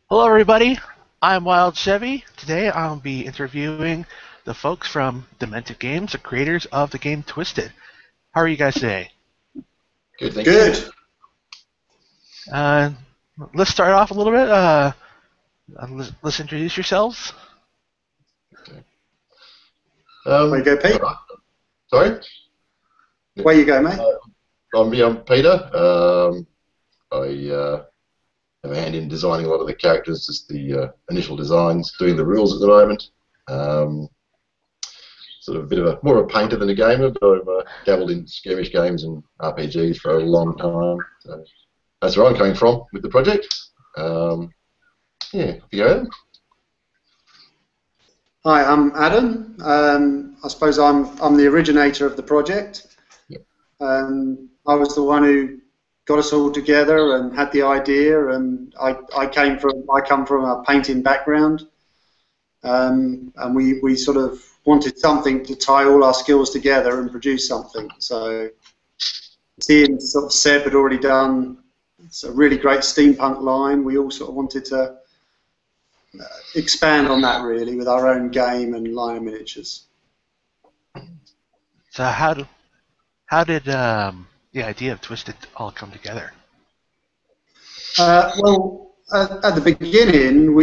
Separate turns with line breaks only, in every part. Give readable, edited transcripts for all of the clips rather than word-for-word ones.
Hello, everybody. I'm Wild Chevy. Today I'll be interviewing the folks from Demented Games, the creators of the game Twisted. How are you guys today?
Good, thank you.
Good.
Uh, let's start off a little bit. Let's introduce yourselves.
Okay.
Where you go, Pete?
All right. Sorry?
Where you go, mate?
I'm Peter. I have a hand in designing a lot of the characters, just the initial designs, doing the rules at the moment. Sort of a bit of more of a painter than a gamer, but I've dabbled in skirmish games and RPGs for a long time. So that's where I'm coming from with the project. Yeah, off you go.
Hi, I'm Adam. I suppose I'm the originator of the project.
Yep.
I was the one who got us all together and had the idea, and I come from a painting background, and we sort of wanted something to tie all our skills together and produce something. So seeing sort of Seb had already done a really great steampunk line, we all sort of wanted to expand on that really with our own game and line of miniatures.
So how did the idea of Twisted all come together?
Well, at the beginning,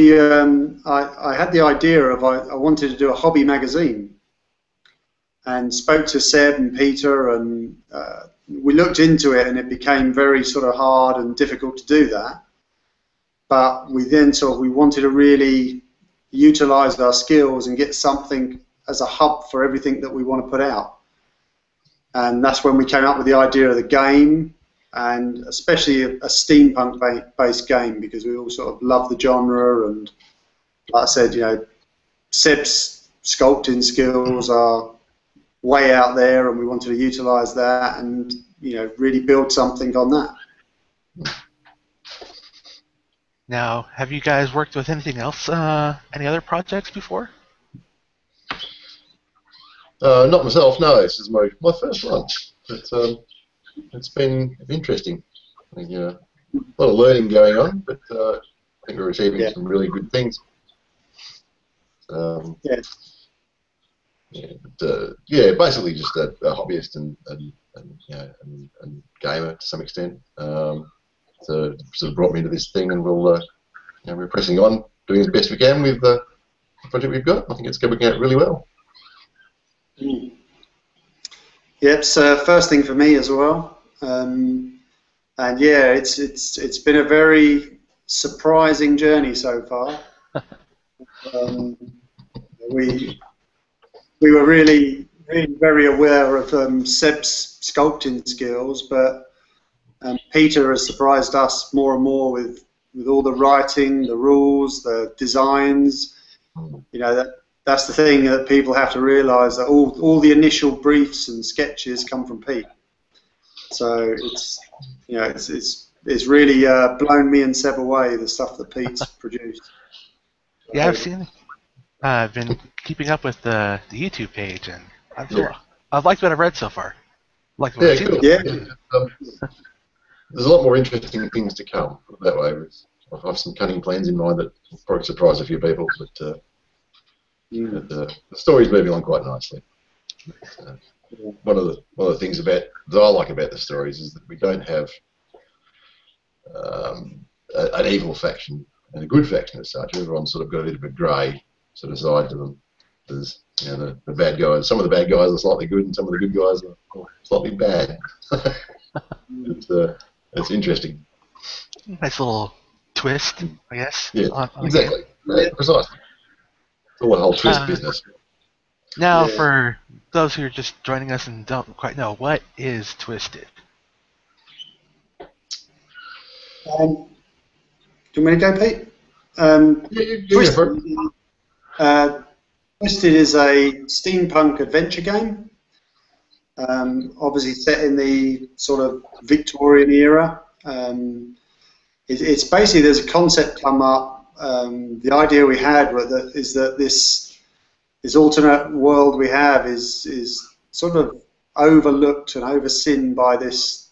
I had the idea of I wanted to do a hobby magazine, and spoke to Seb and Peter, and we looked into it, and it became very sort of hard and difficult to do that. But we then we wanted to really utilize our skills and get something as a hub for everything that we want to put out. And that's when we came up with the idea of the game, and especially a steampunk-based game, because we all sort of love the genre. And like I said, Seb's sculpting skills are way out there, and we wanted to utilize that and really build something on that.
Now, have you guys worked with anything else, any other projects before?
Not myself, no. This is my first one. It's been interesting. I think, a lot of learning going on, but I think we're achieving some really good things. Basically just a hobbyist and gamer to some extent. So sort of brought me into this thing, and we're pressing on, doing the best we can with the project we've got. I think it's working out really well.
Yep, it's first thing for me as well, and yeah, it's been a very surprising journey so far. We were really very aware of Seb's sculpting skills, but Peter has surprised us more and more with all the writing, the rules, the designs. That's the thing that people have to realise, that all the initial briefs and sketches come from Pete. So it's really blown me and Seb away, the stuff that Pete's produced.
Yeah, I've been keeping up with the YouTube page, and I've liked what I've read so far. Liked what I've seen.
Cool.
Yeah.
There's a lot more interesting things to come that way. I have some cunning plans in mind that will probably surprise a few people, but the story's moving along quite nicely. One of the things that I like about the stories is that we don't have an evil faction and a good faction as such. Everyone's sort of got a little bit grey sort of side to them. There's the bad guys. Some of the bad guys are slightly good, and some of the good guys are slightly bad. It's interesting.
Nice little twist, I guess.
Yeah,
on
exactly. Yeah, precisely. It's all the whole twist business.
Now, for those who are just joining us and don't quite know, what is Twisted?
Do you want me to go, Pete? Twisted is a steampunk adventure game. Obviously set in the sort of Victorian era. It's basically, there's a concept come up. The idea we had is that this alternate world we have is sort of overlooked and overseen by this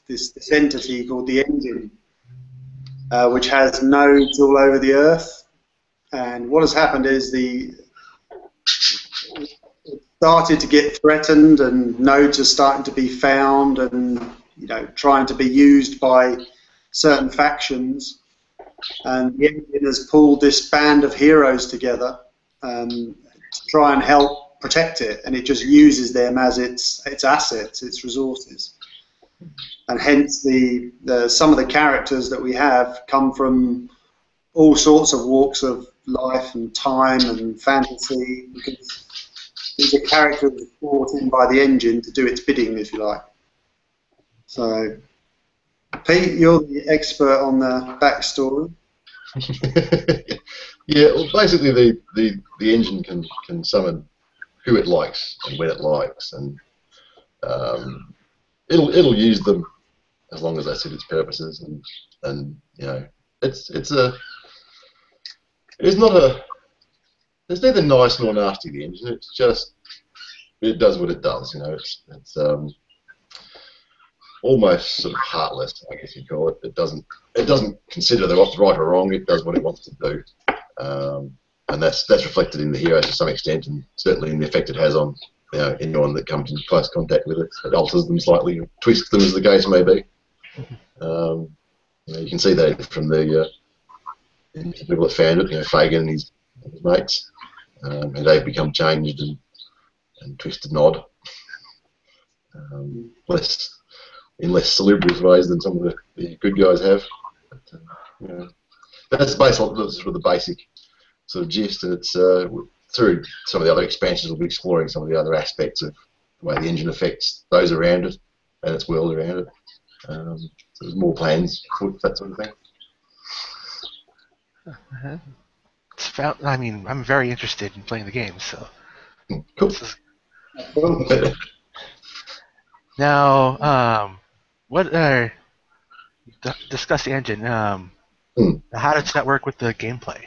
entity called the Engine. which has nodes all over the Earth. And what has happened is it started to get threatened, and nodes are starting to be found, and trying to be used by certain factions. And the engine has pulled this band of heroes together to try and help protect it, and it just uses them as its assets, its resources. And hence some of the characters that we have come from all sorts of walks of life and time and fantasy, because these are characters brought in by the engine to do its bidding, if you like. So, Pete, you're the expert on the backstory.
Yeah, well, basically the engine can summon who it likes and when it likes, and it'll use them as long as they suit its purposes, and it's neither nice nor nasty, the engine. It's just, it does what it does. It's almost sort of heartless, I guess you'd call it. It doesn't consider what's right or wrong. It does what it wants to do, and that's reflected in the heroes to some extent, and certainly in the effect it has on anyone that comes into close contact with it. It alters them slightly, twists them, as the case may be. You can see that from the people that found it, Fagin and his mates, and they've become changed and twisted and odd, in less salubrious ways than some of the good guys have. But, that's sort of the basic sort of gist, and it's through some of the other expansions we'll be exploring some of the other aspects of the way the engine affects those around it and its world around it. So there's more plans for that sort of thing.
I'm very interested in playing the game, so.
Cool.
Now, discuss the engine. How does that work with the gameplay?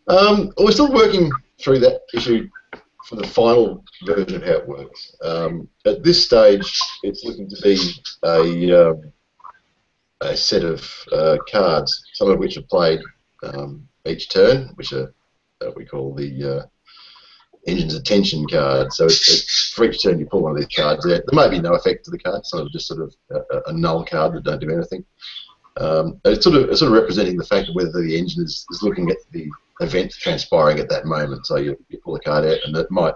We're still working through that issue for the final version of how it works. At this stage, it's looking to be a set of cards, some of which are played each turn, which are we call the engine's attention card. So for each turn you pull one of these cards out. There may be no effect to the card, some of them are just sort of a null card that don't do anything. It's sort of representing the fact of whether the engine is looking at the event transpiring at that moment. So you pull a card out, and it might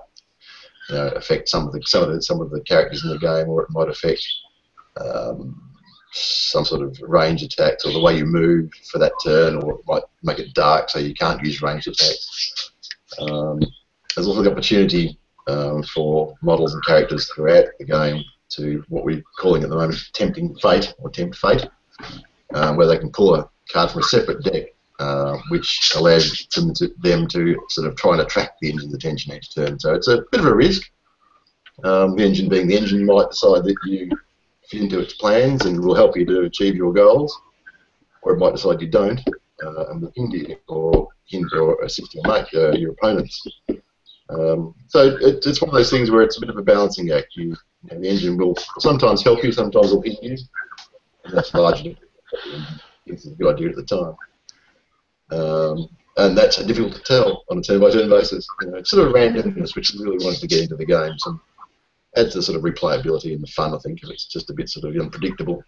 affect some of the characters in the game, or it might affect some sort of range attacks, or the way you move for that turn, or it might make it dark so you can't use ranged attacks. There's also the opportunity for models and characters throughout the game to what we're calling at the moment tempting fate, or tempt fate, where they can pull a card from a separate deck, which allows them to sort of try and attract the engine's attention each turn. So it's a bit of a risk. The engine being the engine might decide that you fit into its plans and will help you to achieve your goals, or it might decide you don't and will hinder you or assist your opponents. So it's one of those things where it's a bit of a balancing act. The engine will sometimes help you, sometimes will hinder you, and that's largely it's a good idea at the time. And that's difficult to tell on a turn-by-turn basis. It's sort of randomness, which is really wanting to get into the game. So adds the sort of replayability and the fun, I think, if it's just a bit sort of unpredictable.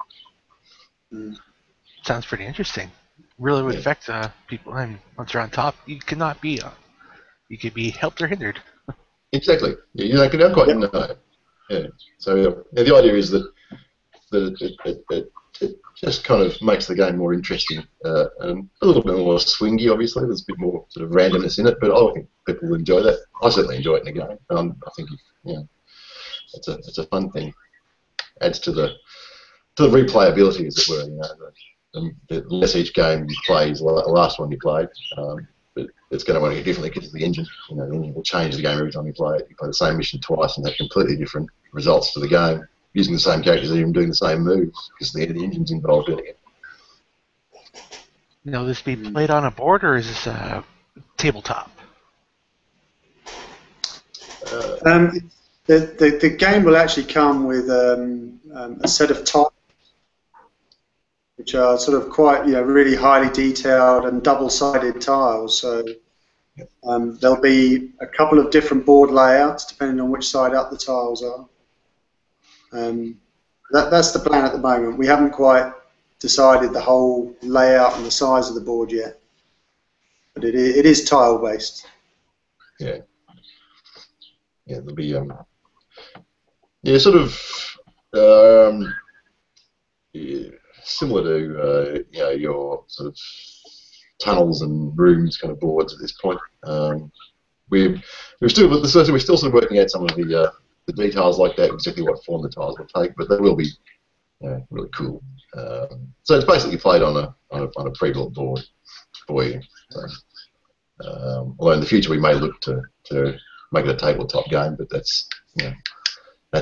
Sounds pretty interesting. Really would affect people. And once you're on top, you cannot be. You could be helped or hindered.
Exactly. Yeah, you don't quite know. Yeah. So the idea is that it just kind of makes the game more interesting and a little bit more swingy. Obviously, there's a bit more sort of randomness in it, but I think people will enjoy that. I certainly enjoy it in the game. I think it's a fun thing. Adds to the replayability, as it were. The less each game you play is the last one you played. But it's going to want to definitely get to the engine. The engine will change the game every time you play it. You play the same mission twice and have completely different results to the game, using the same characters and even doing the same moves because the engine's involved in it.
Will this be played on a board, or is this tabletop?
The game will actually come with a set of tiles. which are sort of quite, really highly detailed and double-sided tiles. So there'll be a couple of different board layouts depending on which side up the tiles are. That's the plan at the moment. We haven't quite decided the whole layout and the size of the board yet, but it is tile-based.
Yeah. Yeah, there'll be sort of similar to your sort of tunnels and rooms kind of boards at this point. We're still sort of working out some of the details like that, exactly what form the tiles will take, but they will be really cool. So it's basically played on a pre-built board for you. So, although in the future we may look to make it a tabletop game, but that's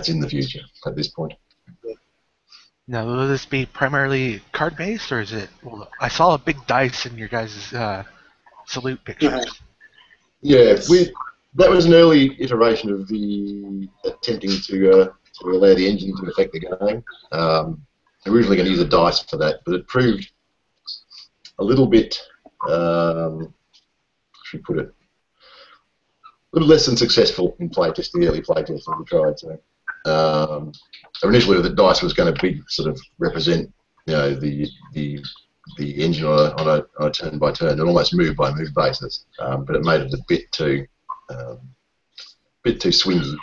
in the future at this point.
Now, will this be primarily card-based, or is it? Well, I saw a big dice in your guys' salute pictures.
Yeah, that was an early iteration of the attempting to allow the engine to affect the game. Originally going to use a dice for that, but it proved a little bit, how should we put it, a little less than successful in playtest, the early playtesting we tried. So initially, the dice was going to be sort of represent, the engine on a turn by turn, and almost move by move basis. But it made it a bit too swingy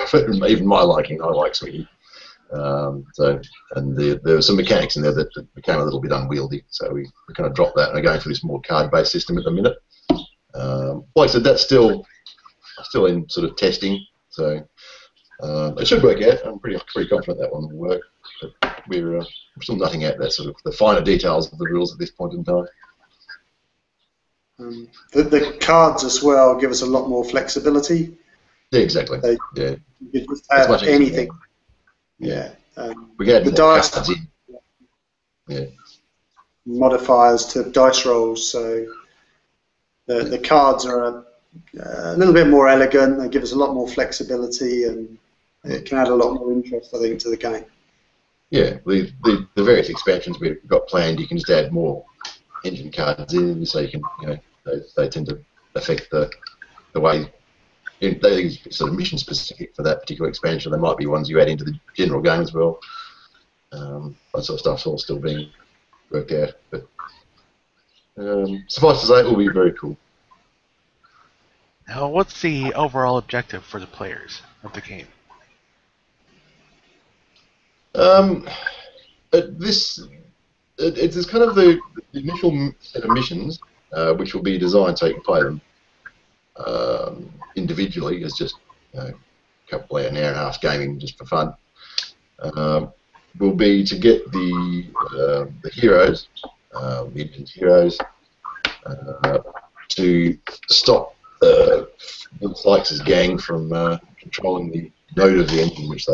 for even my liking. I like swingy. There were some mechanics in there that became a little bit unwieldy, so we kind of dropped that and are going for this more card-based system at the minute. Like I said, that's still in sort of testing, so it should work out. I'm pretty confident that one will work, but we're still nutting out that sort of the finer details of the rules at this point in time.
The cards as well give us a lot more flexibility.
Yeah, exactly.
You could just have anything. Yeah.
We get the dice in. Yeah.
Modifiers to dice rolls, so the cards are a little bit more elegant. They give us a lot more flexibility, and it can add a lot more interest, I think, to the game. Yeah,
the various expansions we've got planned, you can just add more engine cards in, so you can, they tend to affect the way. They're sort of mission specific for that particular expansion. There might be ones you add into the general game as well. That sort of stuff's all still being worked out. But suffice to say, it will be very cool.
Now, what's the overall objective for the players of the game?
It's kind of the initial set of missions, which will be designed so you can play them individually as just a couple an hour and a half gaming just for fun. Will be to get the heroes, the engine's heroes, to stop Sykes' gang from controlling the node of the engine which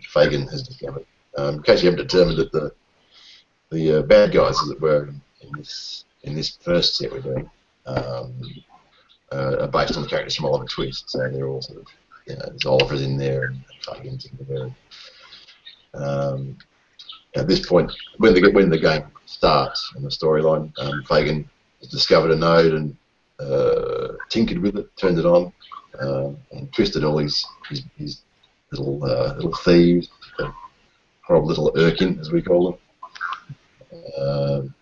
Fagan has discovered. In case you haven't determined that the bad guys, as it were, in this first set we're doing, are based on the characters from Oliver Twist, so they're all sort of, there's Oliver's in there and Fagan's in there. At this point, when the game starts in the storyline, Fagan has discovered a node and tinkered with it, turned it on, and twisted all his little thieves, horrible little Urkin, as we call them.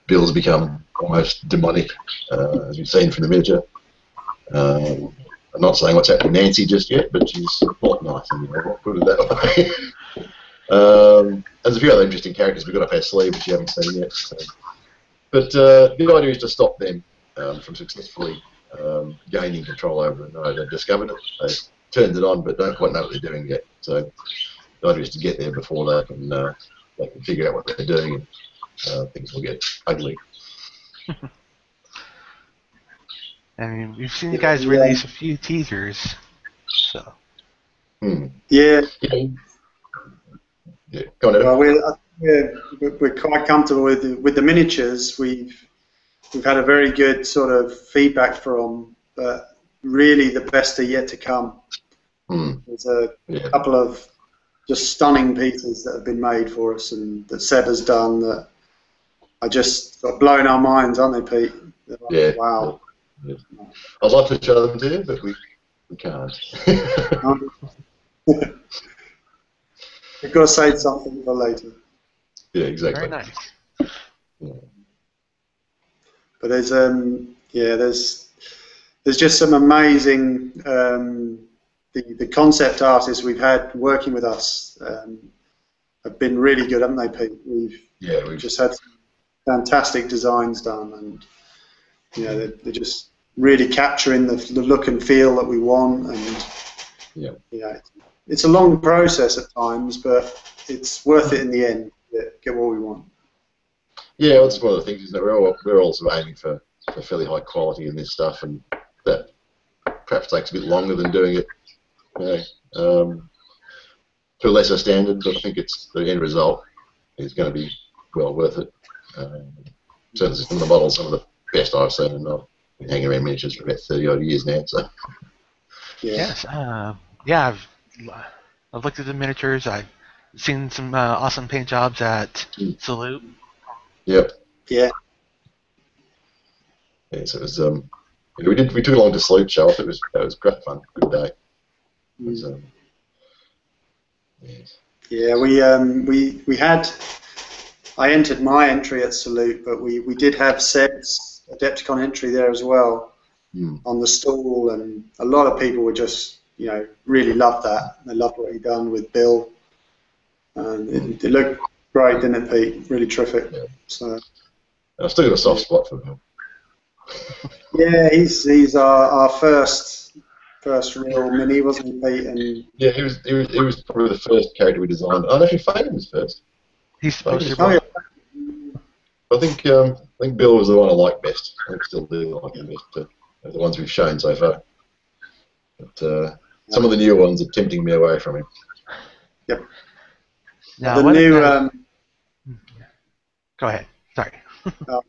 Bill's become almost demonic, as we've seen from the miniature. I'm not saying what's happened to Nancy just yet, but she's not nice anymore, put it that way. There's a few other interesting characters we've got up our sleeve which you haven't seen yet. So. But the idea is to stop them from successfully gaining control over a node. They've discovered it, they've turned it on, but don't quite know what they're doing yet. So the idea is to get there before they can figure out what they're doing, and things will get ugly.
I mean, we've seen you guys release a few teasers, so.
Yeah.
Yeah. Go on, Adam.
Well, we're quite comfortable with the miniatures. We've had a very good sort of feedback from, but really the best are yet to come. There's a couple of just stunning pieces that have been made for us and that Seb has done that are just sort of blowing our minds, aren't they, Pete? Like,
Yeah.
wow.
Yeah. I'd like to show them to you, but we can't.
We've got to save something for later.
Yeah, exactly.
Very nice.
Yeah.
But there's just some amazing the concept artists we've had working with us have been really good, haven't they, Pete? We've just had some fantastic designs done, and they're just really capturing the look and feel that we want, and it's a long process at times, but it's worth it in the end. Get what we want.
Yeah, that's one of the things, isn't it? We're also aiming for fairly high quality in this stuff, and that perhaps takes a bit longer than doing it to a lesser standard, but I think the end result is going to be well worth it. In terms of some of the models, some of the best I've seen, and I've been hanging around miniatures for about 30 odd years now. So
Yes. Yeah, I've looked at the miniatures. I've seen some awesome paint jobs at Salute.
Yep.
Yeah.
Yeah, so it was. We took it along to Salute Show. That was great fun. Good day. It was, yes.
Yeah, we had. I entered my entry at Salute, but we did have Seb's Adepticon entry there as well on the stall, and a lot of people were just really loved that. They loved what he'd done with Bill, and it looked great, didn't it, Pete? Really terrific.
Yeah.
So
I still got a soft spot for Bill.
Yeah, he's our first real mini, wasn't he, Pete? And
yeah, he was probably the first character we designed. Oh, actually, Fagan was first.
He's supposed to.
oh yeah,
I think Bill was the one I liked best. I still do like him best. The ones we've shown so far. But some of the newer ones are tempting me away from him.
Yep.
Now,
the new.
Go ahead. Sorry.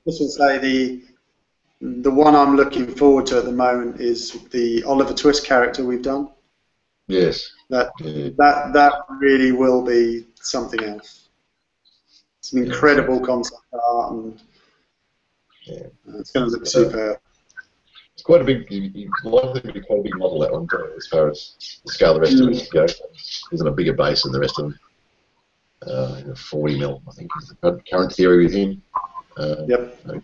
Just to say the one I'm looking forward to at the moment is the Oliver Twist character we've done.
Yes.
That really will be something else. It's an incredible concept art, and it's going to look superb.
It's quite a big. Likely to be quite a big model, that one, as far as the scale of the rest of it goes. He's on a bigger base than the rest of them. 40 mil, I think, is the current theory with him.
Yep.
It'll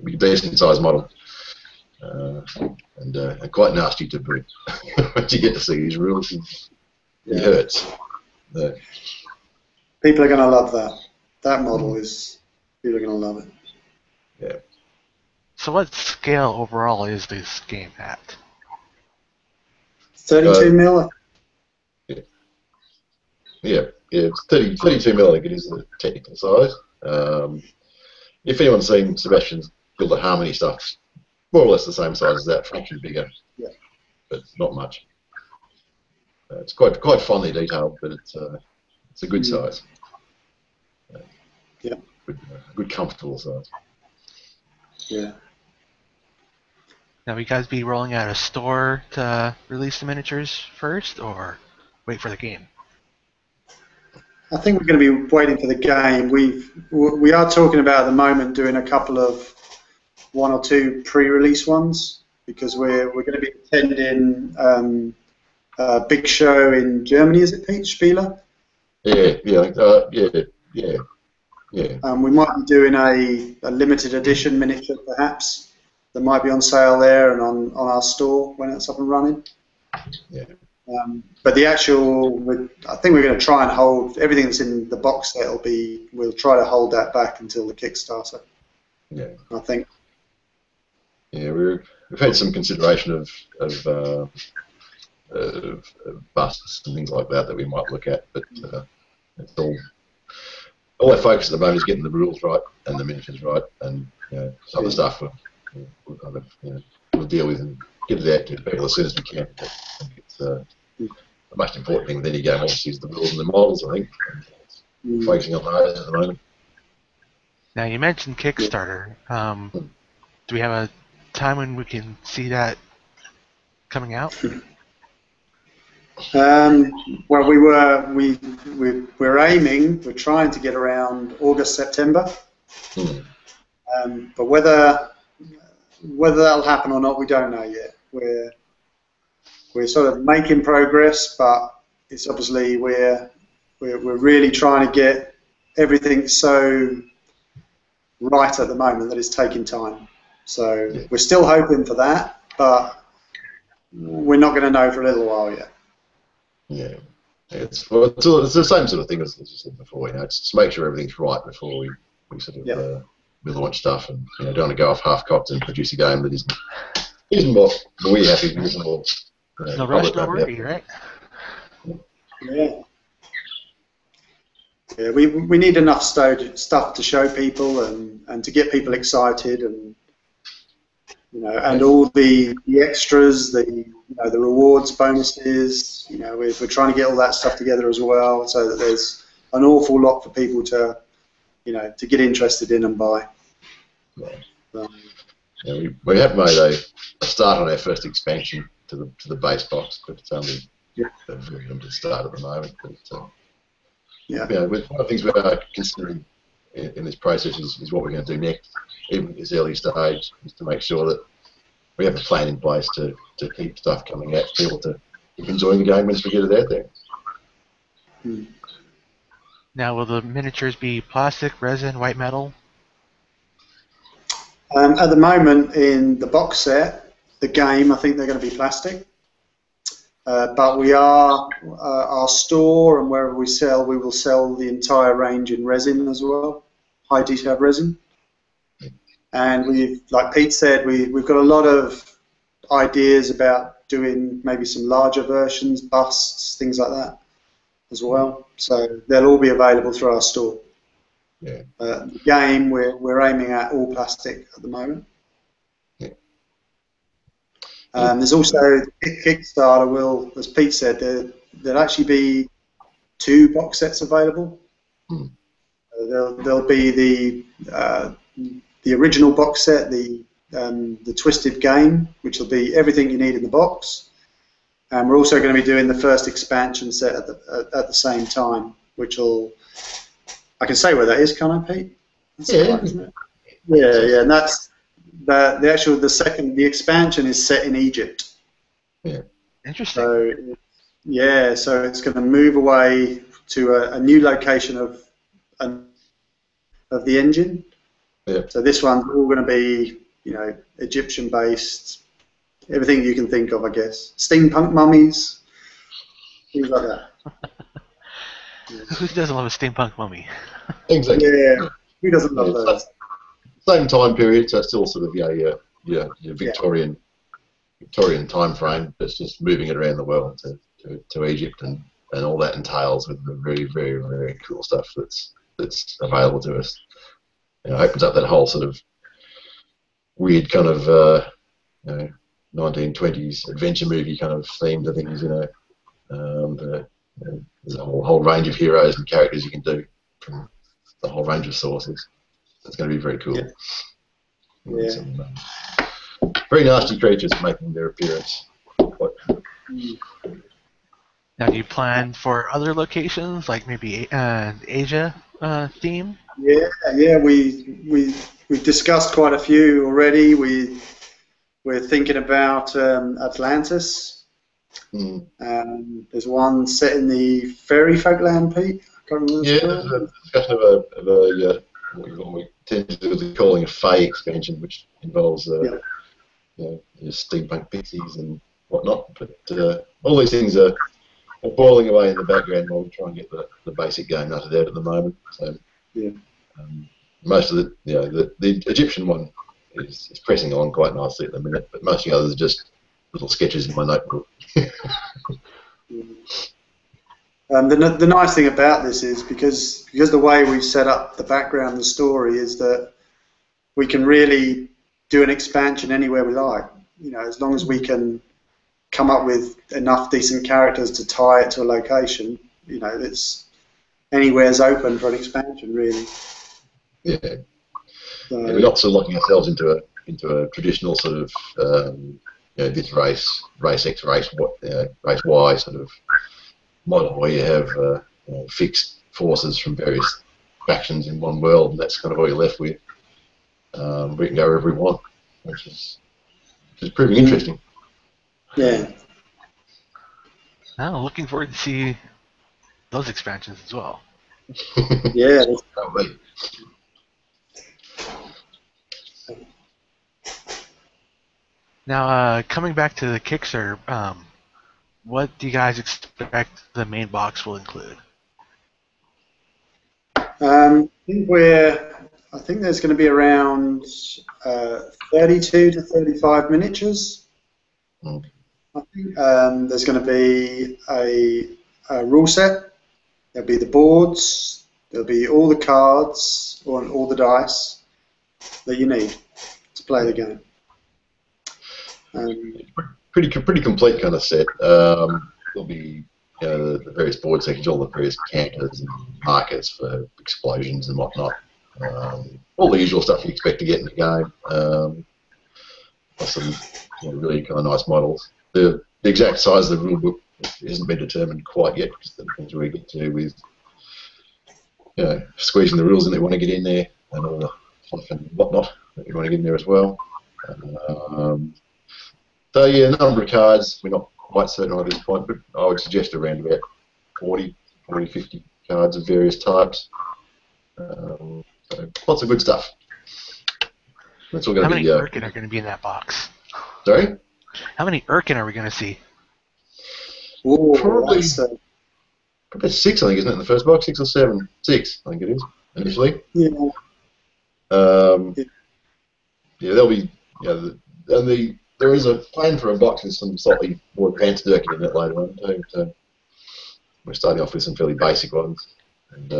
be a decent sized model, and quite nasty to boot. Once you get to see his rules, he hurts.
People are going to love that. That model is. People are going to love it.
Yeah.
So what scale overall is this game at?
32 mil.
Yeah, it's 32 mil, I think it is the technical size. If anyone's seen Sebastian's Build a Harmony stuff, more or less the same size as that, fraction bigger, but not much. It's quite finely detailed, but it's a good size. Good comfortable size.
Yeah.
Now, will you guys be rolling out a store to release the miniatures first, or wait for the game?
I think we're going to be waiting for the game. We are talking about at the moment doing a couple of 1 or 2 pre-release ones, because we're going to be attending a big show in Germany. Is it Pete Spieler?
Yeah.
We might be doing a limited edition miniature, perhaps, that might be on sale there and on our store when it's up and running.
Yeah.
But the actual, I think we're going to try and hold everything that's in the box set. We'll try to hold that back until the Kickstarter.
Yeah.
I think.
Yeah, we've had some consideration of busts and things like that we might look at, but it's all our focus at the moment is getting the rules right and the miniatures right, and some of the stuff we'll deal with and get it out to people as soon as we can. I think it's the most important thing with any game, obviously, is the rules and the models. I think focusing on those at the moment.
Now, you mentioned Kickstarter. Do we have a time when we can see that coming out?
Well, we're aiming. We're trying to get around August, September. But whether that'll happen or not, we don't know yet. We're sort of making progress, but it's obviously we're really trying to get everything so right at the moment that it's taking time. So we're still hoping for that, but we're not going to know for a little while yet.
Yeah. It's the same sort of thing as you said before. It's just make sure everything's right before we sort of we launch stuff, and don't want to go off half-cocked and produce a game that isn't what we're happy with, or
no rush, no worry, right?
Yeah. Yeah, we need enough stuff to show people and to get people excited, and and all the extras, the rewards, bonuses. We're trying to get all that stuff together as well, so that there's an awful lot for people to to get interested in and buy.
Right. We have made a start on our first expansion to the base box, but it's only a very limited start at the moment. But, one of the things we are considering in this process is what we're going to do next, even at this early stage, is to make sure that we have a plan in place to keep stuff coming out for people to keep enjoying the game once we get it out there.
Now, will the miniatures be plastic, resin, white metal?
At the moment, in the box set, the game, I think they're going to be plastic. But we are, our store and wherever we will sell the entire range in resin as well, high detail resin. And like Pete said, we've got a lot of ideas about doing maybe some larger versions, busts, things like that as well. So they'll all be available through our store.
Yeah.
The game, we're aiming at all plastic at the moment. There's also Kickstarter. As Pete said, there'll actually be 2 box sets available. There'll be the original box set, the Twisted game, which will be everything you need in the box, and we're also going to be doing the first expansion set at the same time, which I can say where that is, can't I, Pete? That's right, isn't it? Yeah, and that's. The expansion is set in Egypt.
Yeah.
Interesting.
So it's going to move away to a new location of the engine.
Yeah.
So this one's all going to be, Egyptian based, everything you can think of, I guess. Steampunk mummies, things like that.
Who doesn't love a steampunk mummy?
Exactly.
Yeah. Who doesn't love those?
Same time period, so it's still sort of your Victorian time frame. It's just moving it around the world to Egypt, and all that entails with the very, very, very cool stuff that's available to us. It opens up that whole sort of weird kind of 1920s adventure movie kind of theme to things. There's a whole range of heroes and characters you can do from the whole range of sources. It's going to be very cool.
Yeah.
Some, very nasty creatures making their appearance.
Now, do you plan for other locations, like maybe Asia theme?
Yeah. We've discussed quite a few already. We're thinking about Atlantis. There's one set in the fairy folk land, Pete. I can't remember.
There's a discussion of what we tend to do the calling a Fae expansion, which involves your steampunk pixies and whatnot. But all these things are boiling away in the background while we try and get the basic game nutted out at the moment. So most of the Egyptian one is pressing along quite nicely at the minute, but most of the others are just little sketches in my notebook.
The nice thing about this is because the way we've set up the background, the story, is that we can really do an expansion anywhere we like. As long as we can come up with enough decent characters to tie it to a location, it's anywhere's open for an expansion, really.
Yeah. We're not sort of locking ourselves into a traditional sort of this race X, race Y sort of model where you have fixed forces from various factions in one world, and that's kind of all you're left with. We can go wherever we want, which is proving interesting.
Yeah.
Now, looking forward to see those expansions as well.
Yeah.
Can't wait.
Now, coming back to the Kickstarter, what do you guys expect the main box will include?
I think there's going to be around 32 to 35 miniatures.
Mm.
I think there's going to be a rule set. There'll be the boards. There'll be all the cards or all the dice that you need to play the game.
Pretty complete kind of set. There'll be the various board sections, all the various counters and markers for explosions and whatnot. All the usual stuff you expect to get in the game. Plus some really kind of nice models. The exact size of the rule book hasn't been determined quite yet, because the things we get to with squeezing the rules in that you want to get in there, and all the fluff and whatnot that you want to get in there as well. So yeah, a number of cards, we're not quite certain at this point, but I would suggest around about 40, 50 cards of various types. So lots of good stuff. That's all going
How
to
many
be.
Urkin are going to be in that box?
Sorry?
How many Urkin are we going to see?
Ooh,
Probably 6, I think, isn't it, in the first box? 6 or 7? 6, I think it is, initially.
yeah.
Yeah, there'll be, there is a plan for a box with some slightly more advanced Durkin in it later on too. So we're starting off with some fairly basic ones and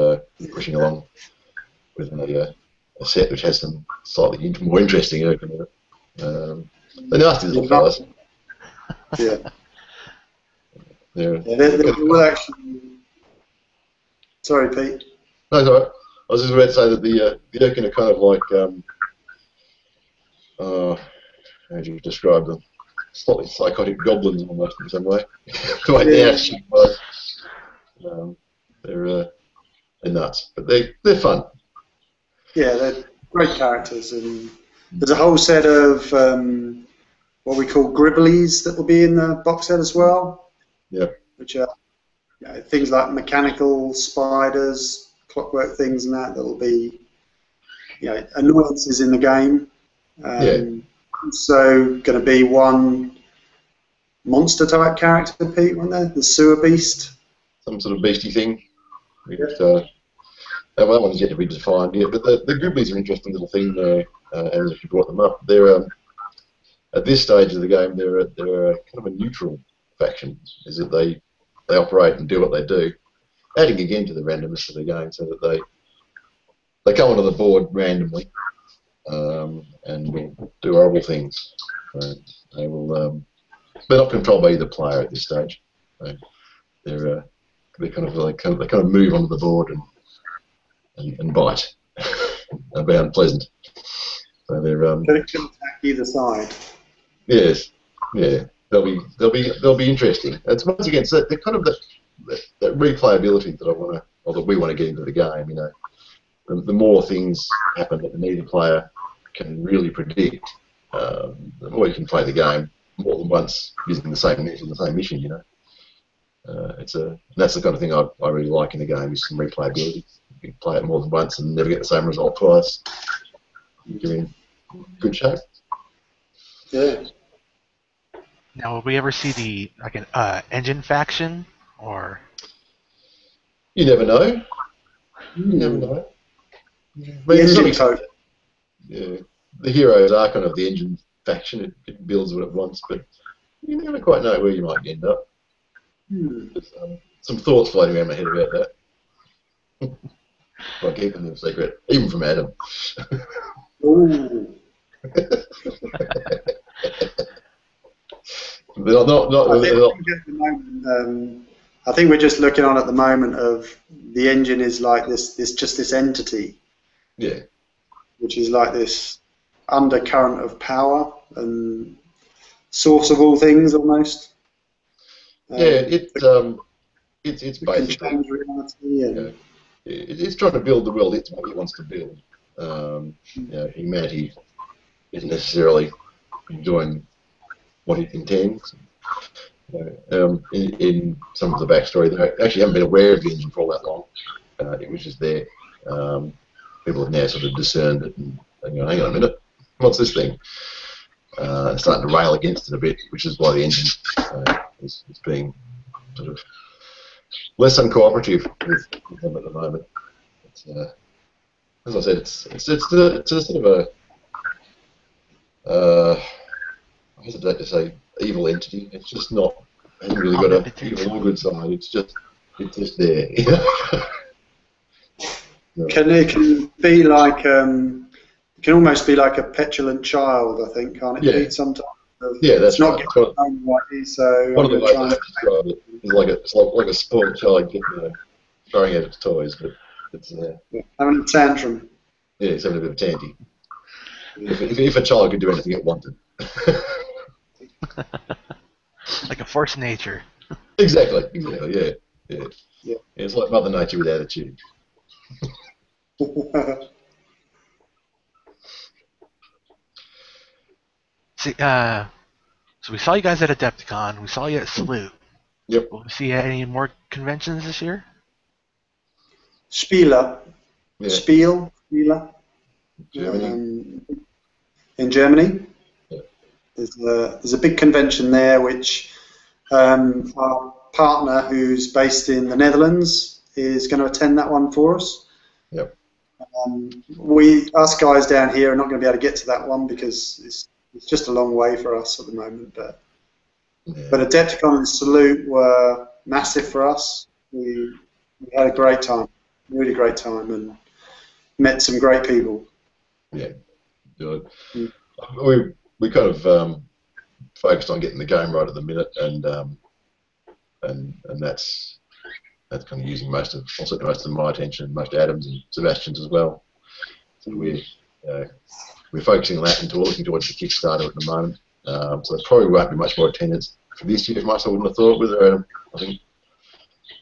pushing along with a set which has some slightly more interesting Durkin in it. They're nasty little fellas.
Yeah.
They're
They will actually. Sorry, Pete.
No, it's all right. I was just about to say that the Durkin are kind of like how do you describe them? Slightly psychotic goblins almost in some way. The way the attitude was. They're nuts, but they're fun.
Yeah, they're great characters, and there's a whole set of what we call gribblies that will be in the box set as well.
Yeah.
Which are things like mechanical spiders, clockwork things, and that will be annoyances in the game. Also going to be one monster type character, Pete, wasn't there? The sewer beast.
Some sort of beastie thing. That one's yet to be defined yet, but the Gribblies are an interesting little thing there, as if you brought them up. They're at this stage of the game, they're kind of a neutral faction, is that they operate and do what they do, adding again to the randomness of the game, so that they come onto the board randomly and will do horrible things. They will. They're not controlled by either player at this stage. They kind of move onto the board and bite and be unpleasant. So they're
They can attack either side.
yes, yeah. They'll be interesting. It's once again, so they're kind of that replayability that I want to, or that we want to get into the game. The more things happen that neither player can really predict, the more you can play the game more than once using the same mission. That's the kind of thing I really like in the game, is some replayability. You can play it more than once and never get the same result twice. You're in good shape.
Yeah.
Now, will we ever see an engine faction, or?
You never know. You never know. Yeah, the heroes are kind of the engine faction. It builds what it wants, but you never quite know where you might end up. There's, some thoughts floating around my head about that. By keeping them secret, even from Adam.
Ooh. I think we're just looking on at the moment of the engine is like this entity.
Yeah.
Which is like this undercurrent of power and source of all things almost.
It's basically
can change reality. And
it's trying to build the world it wants to build. humanity isn't necessarily enjoying what it intends. In some of the backstory, they actually haven't been aware of the engine for all that long. It was just there. People have now sort of discerned it and going, hang on a minute, what's this thing? Starting to rail against it a bit, which is why the engine is being sort of less uncooperative with them at the moment. It's, as I said, it's a sort of I hesitate to say evil entity. It's just not. It hasn't really got a evil or good side. It's just there.
Can it be like? It can almost be like a petulant child, I think, can't it?
Yeah.
Be sometimes.
Yeah, that's
it's not
right.
getting home rightly, so
One of the ways I describe it is like a spoiled child throwing out its toys, but it's
having a tantrum.
yeah, it's having a bit of a tanty. If a child could do anything it wanted.
Like a force of nature.
Exactly. Yeah. It's like Mother Nature with attitude.
See, so we saw you guys at Adepticon. We saw you at Salute.
Yep.
Will we see any more conventions this year?
Spieler.
Yeah.
Spieler.
Germany.
In Germany.
Yeah.
There's a big convention there which our partner, who's based in the Netherlands, is going to attend that one for us.
Yep.
Us guys down here are not going to be able to get to that one because it's just a long way for us at the moment. But Adepticon and Salute were massive for us. We had a great time, really great time, and met some great people.
Yeah, good. We kind of focused on getting the game right at the minute, and that's kind of using most of my attention, most of Adam's and Sebastian's as well. So we're focusing on that and looking towards the Kickstarter at the moment. So there probably won't be much more attendance for this year, much I wouldn't have thought. With I think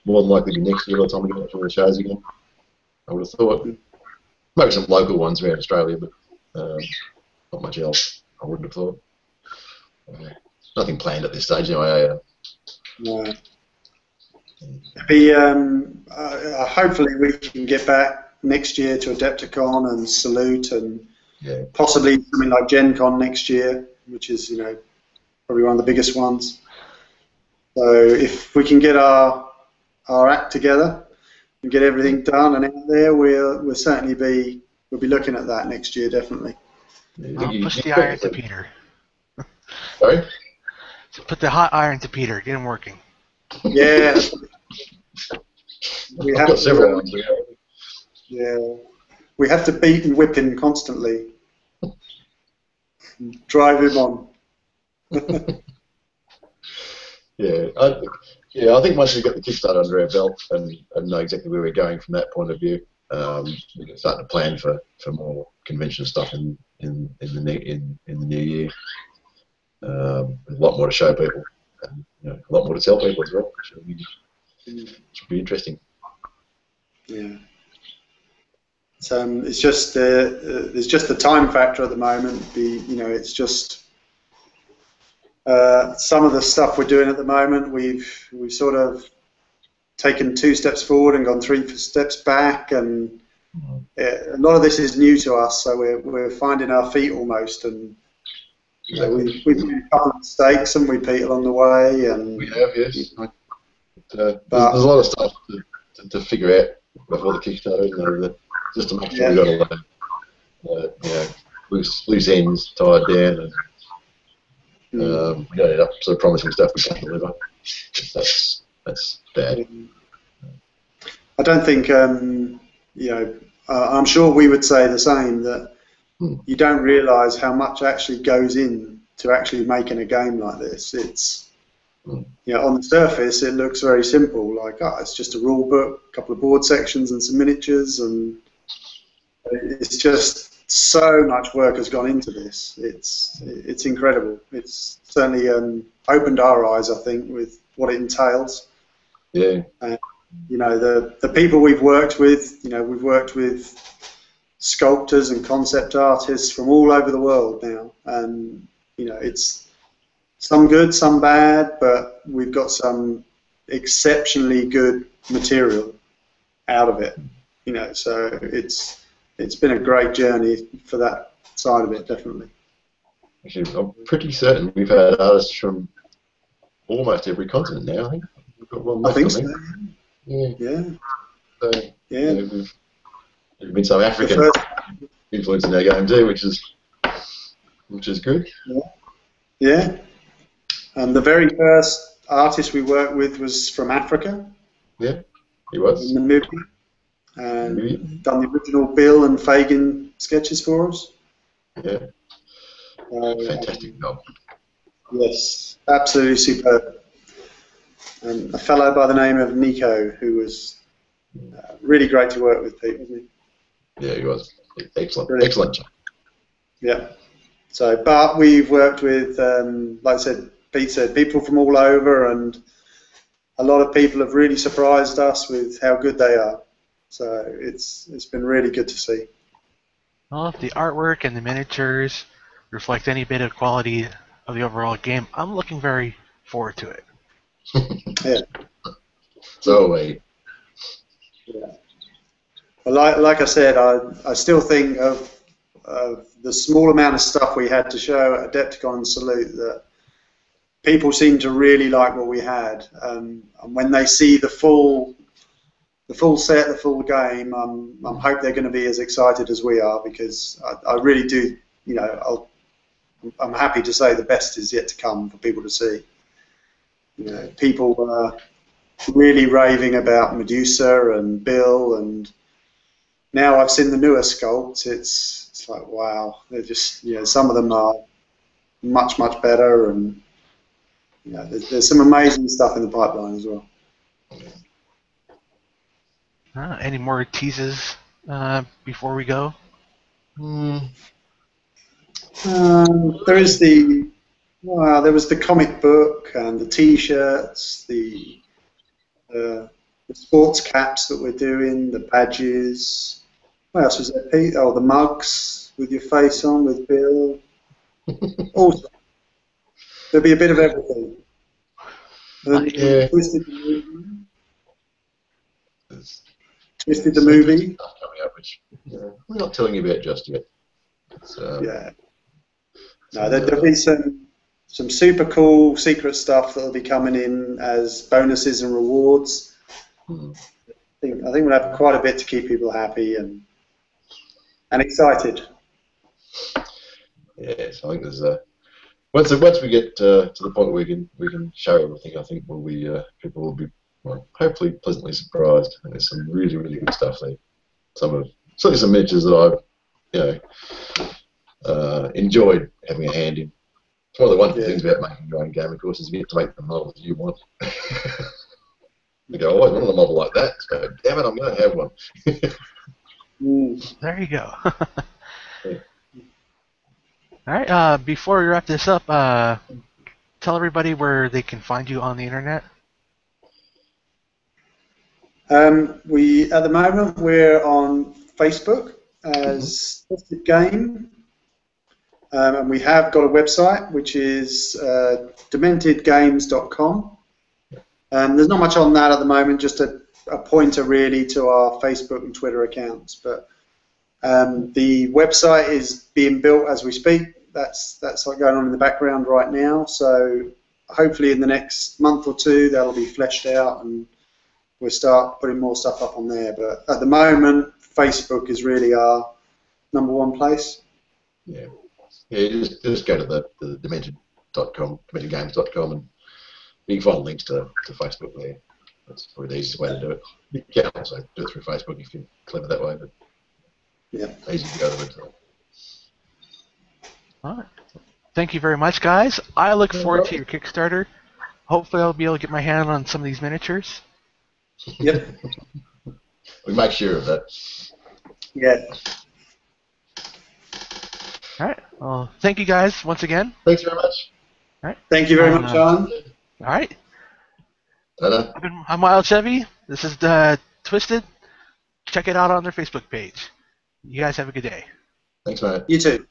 more than likely be next year by the time we get up to the shows again. I would have thought maybe some local ones around Australia, but not much else. I wouldn't have thought. Nothing planned at this stage anyway.
No. Hopefully we can get back next year to Adepticon and Salute and possibly something like Gen Con next year, which is probably one of the biggest ones. So if we can get our act together and get everything done and out there, we'll certainly be looking at that next year, definitely.
Push the iron to Peter.
Sorry?
So put the hot iron to Peter. Get him working.
Yeah.
I've got several ones.
Yeah. We have to beat and whip him constantly. Drive him on. I think once we get the Kickstarter under our belt and know exactly where we're going from that point of view, we can start to plan for more convention stuff in the new year. A lot more to show people, and a lot more to tell people as well. Should be interesting. Yeah. It's just there's just the time factor at the moment. It's just some of the stuff we're doing at the moment. We've sort of taken 2 steps forward and gone 3 steps back, and a lot of this is new to us. So we're finding our feet almost, and we've made a couple of mistakes, haven't we, Pete, along the way? And
we have, yes. There's a lot of stuff to figure out before the Kickstarter. Just to make sure we've got a lot of loose ends tied down, and we don't end up sort of promising stuff we can't deliver. That's bad.
I don't think I'm sure we would say the same, that you don't realise how much actually goes in to actually making a game like this. It's on the surface it looks very simple, like it's just a rule book, a couple of board sections and some miniatures, and it's just so much work has gone into this. It's incredible. It's certainly opened our eyes, I think, with what it entails.
Yeah.
The people we've worked with, we've worked with sculptors and concept artists from all over the world now, and it's some good, some bad, but we've got some exceptionally good material out of it. So it's been a great journey for that side of it, definitely.
Actually, I'm pretty certain we've had artists from almost every continent now. I think we've got one
I
left.
think so.
Yeah.
So,
yeah. We've been some African influence in our game too, which is good.
Yeah. And the very first artist we worked with was from Africa.
Yeah, he was.
In Namibia. And done the original Bill and Fagin sketches for us.
Yeah. Fantastic job.
Yes, absolutely superb. And a fellow by the name of Nico, who was really great to work with, Pete, wasn't he?
Yeah, he was. Excellent.
Brilliant.
Excellent job.
Yeah. So, but we've worked with, like I said, Pete said, people from all over, and a lot of people have really surprised us with how good they are. So it's been really good to see.
Well, if the artwork and the miniatures reflect any bit of quality of the overall game, I'm looking very forward to it.
Yeah.
So wait.
Yeah. Well, like I said, I still think of the small amount of stuff we had to show at Adepticon Salute that people seem to really like what we had, and when they see the full set, the full game, I hope they're going to be as excited as we are, because I really do. I'm happy to say the best is yet to come for people to see. People are really raving about Medusa and Bill, and now I've seen the newer sculpts. It's like, wow, they're just some of them are much better, and there's some amazing stuff in the pipeline as well.
Any more teases before we go?
There was the comic book and the T-shirts, the sports caps that we're doing, the badges. What else was there, Pete? Oh, the mugs with your face on with Bill. Also, there'll be a bit of everything. Twisted the movie.
Stuff coming up, which we're not telling you about just yet.
Yeah. No, there'll be some super cool secret stuff that'll be coming in as bonuses and rewards. I think we'll have quite a bit to keep people happy and excited.
Yes, I think there's once we get to the point where we can show everything, I think people will be hopefully pleasantly surprised. I think there's some really good stuff there. Certainly some miniatures that I've enjoyed having a hand in. It's one of the wonderful things about making your own game, of course, is you get to make the models you want. You go, I always wanted a model like that, so damn it, I'm going to have one.
There you go. All right, before we wrap this up, tell everybody where they can find you on the internet.
At the moment we're on Facebook as Demented Game, and we have got a website which is dementedgames.com. There's not much on that at the moment, just a pointer really to our Facebook and Twitter accounts. But the website is being built as we speak. That's like going on in the background right now. So hopefully in the next month or two that'll be fleshed out and we'll start putting more stuff up on there. But at the moment, Facebook is really our #1 place.
Yeah. Just go to the demented.com, dementedgames.com, and you can find links to Facebook there. That's probably the easiest way to do it. You can also do it through Facebook if you're clever that way, but easy to go to the website.
All right. Thank you very much, guys. I look forward to your Kickstarter. Hopefully I'll be able to get my hand on some of these miniatures.
Yep.
We make sure of that.
Yeah.
All right. Well, thank you guys once again.
Thanks very much.
All right.
Thank you very much, Alan.
All right.
Ta-da.
I'm Wild Chevy. This is Twisted. Check it out on their Facebook page. You guys have a good day.
Thanks, mate.
You too.